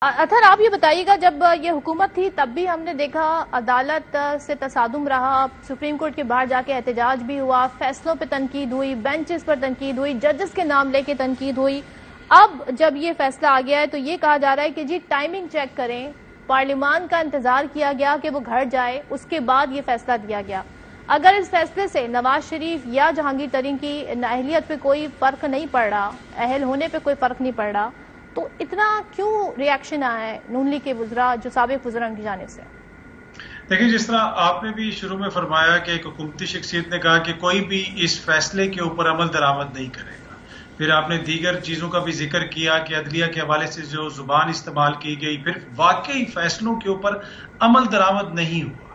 اطہر آپ یہ بتائیے گا، جب یہ حکومت تھی تب بھی ہم نے دیکھا عدالت سے تصادم رہا، سپریم کورٹ کے باہر جا کے احتجاج بھی ہوا، فیصلوں پہ تنقید ہوئی، بینچز پر تنقید ہوئی، ججز کے نام لے کے تنقید ہوئی۔ اب جب یہ فیصلہ آ گیا ہے تو یہ کہا جا رہا ہے کہ جی ٹائمنگ چیک کریں، پارلیمان کا انتظار کیا گیا کہ وہ گھر جائے، اس کے بعد یہ فیصلہ دیا گیا۔ اگر اس فیصلے سے نواز شریف یا جہانگیر ترین کی اہلیت پہ کوئی فرق نہیں پڑ رہا، اہل ہونے پہ کوئی فرق نہیں پڑ رہا، تو اتنا کیوں ری ایکشن آیا ہے نون لیگ کے وزراء جو سابق وزراء کی جانب سے؟ دیکھیں، جس طرح آپ نے بھی شروع میں فرمایا کہ ایک حکومتی شخصیت نے کہا کہ کوئی بھی اس فیصلے کے اوپر عمل درآمد نہیں کرے گا، پھر آپ نے دیگر چیزوں کا بھی ذکر کیا کہ عدلیہ کے حوالے سے جو زبان استعمال کی گئی، پھر واقعی فیصلوں کے اوپر عمل درآمد نہیں ہوا۔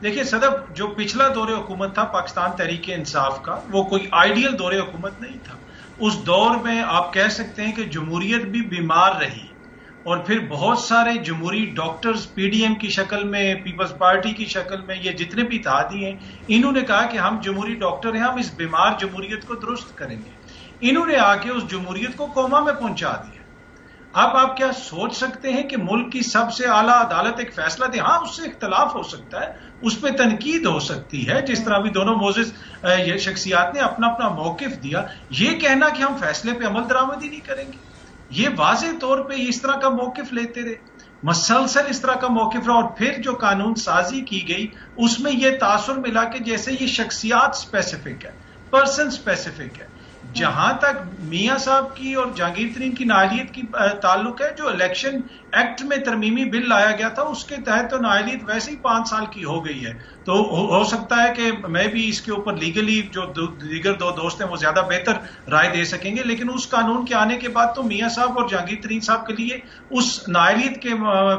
دیکھیے صدف، جو پچھلا دور حکومت تھا پاکستان تحریک انصاف کا، وہ کوئی آئیڈیل دور حکومت نہیں تھا۔ اس دور میں آپ کہہ سکتے ہیں کہ جمہوریت بھی بیمار رہی، اور پھر بہت سارے جمہوری ڈاکٹرز پی ڈی ایم کی شکل میں، پیپلز پارٹی کی شکل میں، یہ جتنے بھی اتحادی ہیں، انہوں نے کہا کہ ہم جمہوری ڈاکٹر ہیں، ہم اس بیمار جمہوریت کو درست کریں گے۔ انہوں نے آ کے اس جمہوریت کو کوما میں پہنچا دیا۔ اب آپ کیا سوچ سکتے ہیں کہ ملک کی سب سے اعلیٰ عدالت ایک فیصلہ دے؟ ہاں، اس سے اختلاف ہو سکتا ہے، اس پہ تنقید ہو سکتی ہے، جس طرح بھی دونوں معزز شخصیات نے اپنا اپنا موقف دیا۔ یہ کہنا کہ ہم فیصلے پہ عمل درآمد ہی نہیں کریں گے، یہ واضح طور پہ اس طرح کا موقف لیتے رہے، مسلسل اس طرح کا موقف رہا، اور پھر جو قانون سازی کی گئی اس میں یہ تاثر ملا کہ جیسے یہ شخصیات اسپیسیفک ہے، پرسن اسپیسیفک ہے۔ جہاں تک میاں صاحب کی اور جہانگیر ترین کی نااہلیت کی تعلق ہے، جو الیکشن ایکٹ میں ترمیمی بل لایا گیا تھا اس کے تحت تو نااہلیت ویسے ہی 5 سال کی ہو گئی ہے، تو ہو سکتا ہے کہ میں بھی اس کے اوپر لیگلی جو دیگر دو دوست ہیں وہ زیادہ بہتر رائے دے سکیں گے، لیکن اس قانون کے آنے کے بعد تو میاں صاحب اور جہانگیر ترین صاحب کے لیے اس نااہلیت کے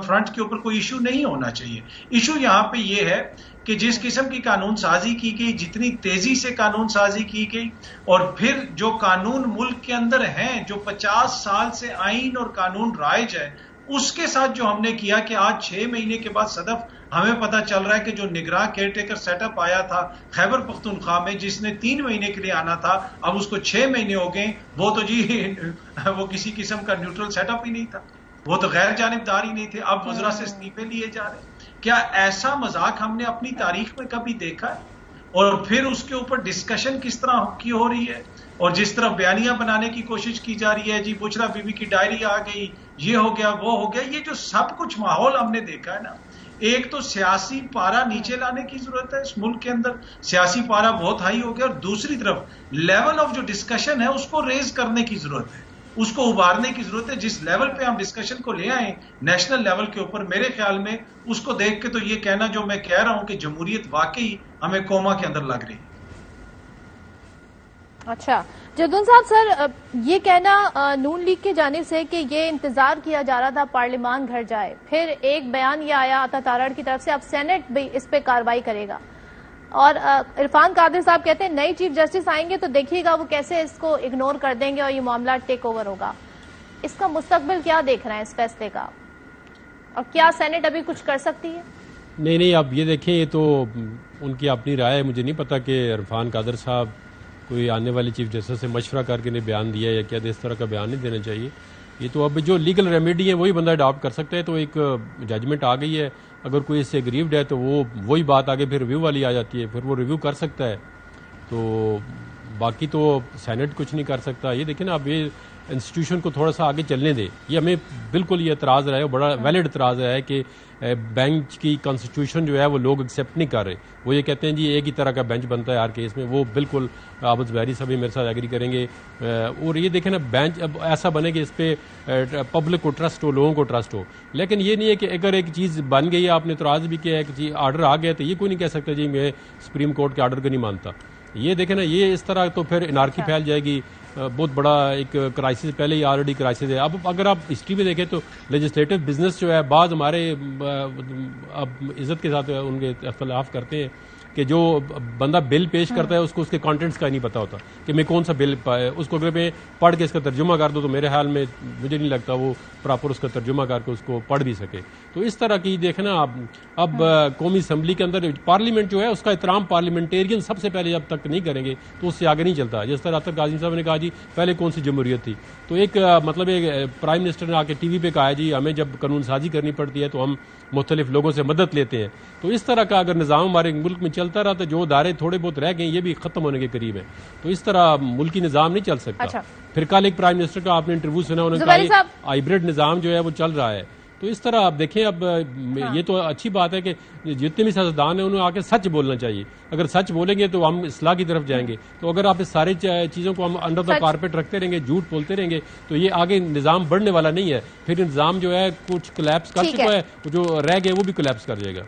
فرنٹ کے اوپر کوئی ایشو نہیں ہونا چاہیے۔ ایشو یہاں پہ یہ ہے کہ جس قسم کی قانون سازی کی گئی، جتنی تیزی سے قانون سازی کی گئی، اور پھر جو قانون ملک کے اندر ہیں، جو 50 سال سے آئین اور قانون رائج ہے، اس کے ساتھ جو ہم نے کیا کہ آج 6 مہینے کے بعد صدف ہمیں پتا چل رہا ہے کہ جو نگراں کیئر ٹیکر سیٹ اپ آیا تھا خیبر پختونخوا میں، جس نے 3 مہینے کے لیے آنا تھا، اب اس کو 6 مہینے ہو گئے، وہ تو وہ کسی قسم کا نیوٹرل سیٹ اپ ہی نہیں تھا، وہ تو غیر جانبدار ہی نہیں تھے، اب وزراء سے استعفے لیے جا رہے ہیں۔ کیا ایسا مذاق ہم نے اپنی تاریخ میں کبھی دیکھا ہے؟ اور پھر اس کے اوپر ڈسکشن کس طرح کی ہو رہی ہے، اور جس طرح بیانیاں بنانے کی کوشش کی جا رہی ہے، جی بشرا بی بی کی ڈائری آ گئی، یہ ہو گیا وہ ہو گیا، یہ جو سب کچھ ماحول ہم نے دیکھا ہے نا، ایک تو سیاسی پارا نیچے لانے کی ضرورت ہے، اس ملک کے اندر سیاسی پارا بہت ہائی ہو گیا، اور دوسری طرف لیول آف جو ڈسکشن ہے اس کو ریز کرنے کی ضرورت ہے، اس کو ابھارنے کی ضرورت ہے۔ جس لیول پہ ہم ڈسکشن کو لے آئیں نیشنل لیول کے اوپر، میرے خیال میں اس کو دیکھ کے تو یہ کہنا جو میں کہہ رہا ہوں کہ جمہوریت واقعی ہمیں کوما کے اندر لگ رہی ہے۔ اچھا جردن صاحب، سر یہ کہنا نون لیگ کی جانب سے کہ یہ انتظار کیا جا رہا تھا پارلیمان گھر جائے، پھر ایک بیان یہ آیا عطا تارڑ کی طرف سے اب سینٹ بھی اس پہ کارروائی کرے گا، اور عرفان قادر صاحب کہتے ہیں نئی چیف جسٹس آئیں گے تو دیکھیے گا وہ کیسے اس کو اگنور کر دیں گے اور یہ معاملہ ٹیک اوور ہوگا۔ اس کا مستقبل کیا دیکھ رہے ہیں اس فیصلے کا، اور کیا سینٹ ابھی کچھ کر سکتی ہے؟ نہیں، اب یہ دیکھیں، یہ تو ان کی اپنی رائے ہے، مجھے نہیں پتا کہ عرفان قادر صاحب کوئی آنے والی چیف جسٹس سے مشورہ کر کے نے بیان دیا یا کیا، اس طرح کا بیان نہیں دینا چاہیے۔ یہ تو اب جو لیگل ریمیڈی ہے وہی بندہ اڈاپٹ کر سکتا ہے، تو ایک ججمنٹ آ گئی ہے، اگر کوئی اس سے اگریوڈ ہے تو وہی بات آگے پھر ریویو والی آ جاتی ہے، پھر وہ ریویو کر سکتا ہے، تو باقی تو سینٹ کچھ نہیں کر سکتا۔ یہ دیکھیں نا، اب یہ انسٹیٹیوشن کو تھوڑا سا آگے چلنے دے، یہ ہمیں بالکل یہ اعتراض رہا ہے، بڑا ویلڈ اعتراض رہا ہے کہ بینچ کی کانسٹیٹیوشن جو ہے وہ لوگ ایکسیپٹ نہیں کر رہے، وہ یہ کہتے ہیں جی ایک ہی طرح کا بینچ بنتا ہے ہر کیس میں، وہ بالکل عابد زبیری صاحب میرے ساتھ ایگری کریں گے۔ اور یہ دیکھیں نا، بینچ اب ایسا بنے کہ اس پہ پبلک کو ٹرسٹ ہو، لوگوں کو ٹرسٹ ہو، لیکن یہ نہیں ہے کہ اگر ایک چیز بن گئی، آپ نے اعتراض بھی کیا ہے کہ جی آرڈر آ گیا تو یہ کوئی نہیں کہہ سکتا جی میں سپریم کورٹ کے آرڈر کو نہیں مانتا۔ یہ دیکھیں نا، یہ اس طرح تو پھر انارکی پھیل جائے گی، بہت بڑا ایک کرائسس پہلے ہی آلریڈی کرائسس ہے۔ اب اگر آپ ہسٹری میں دیکھیں تو لیجسلیٹو بزنس جو ہے، بعض ہمارے اب عزت کے ساتھ ان کے اختلاف کرتے ہیں، کہ جو بندہ بل پیش کرتا ہے اس کو اس کے کانٹینٹس کا ہی نہیں پتا ہوتا کہ میں کون سا بل اس کو اگر میں پڑھ کے اس کا ترجمہ کر دوں تو میرے خیال میں مجھے نہیں لگتا وہ پراپر اس کا ترجمہ کر کے اس کو پڑھ بھی سکے. تو اس طرح کی دیکھنا اب قومی اسمبلی کے اندر پارلیمنٹ جو ہے اس کا احترام پارلیمنٹیرین سب سے پہلے جب تک نہیں کریں گے تو اس سے آگے نہیں چلتا. جس طرح تک قاسم صاحب نے کہا جی پہلے کون سی جمہوریت تھی, تو ایک مطلب ایک پرائم منسٹر نے آ کے ٹی وی پہ کہا جی ہمیں جب قانون سازی کرنی پڑتی ہے تو ہم مختلف لوگوں سے مدد لیتے ہیں. تو اس طرح کا اگر نظام ہمارے ملک میں چلتا رہا تو جو ادارے تھوڑے بہت رہ گئے یہ بھی ختم ہونے کے قریب ہیں. تو اس طرح ملکی نظام نہیں چل سکتا. پھر کل ایک پرائم منسٹر کا آپ نے انٹرویو سنا, انہوں نے کہا ہائبرڈ نظام جو ہے وہ چل رہا ہے. تو اس طرح آپ دیکھیں اب یہ تو اچھی بات ہے کہ جتنے بھی سیاستدان ہیں انہوں آ کے سچ بولنا چاہیے. اگر سچ بولیں گے تو ہم اصلاح کی طرف جائیں گے. تو اگر آپ اس ساری چیزوں کو ہم انڈر دا کارپیٹ رکھتے رہیں گے, جھوٹ بولتے رہیں گے, تو یہ آگے نظام بڑھنے والا نہیں ہے. پھر نظام جو ہے کچھ کولیپس کر چکا ہے, جو رہ گئے وہ بھی کولیپس کر جائے گا.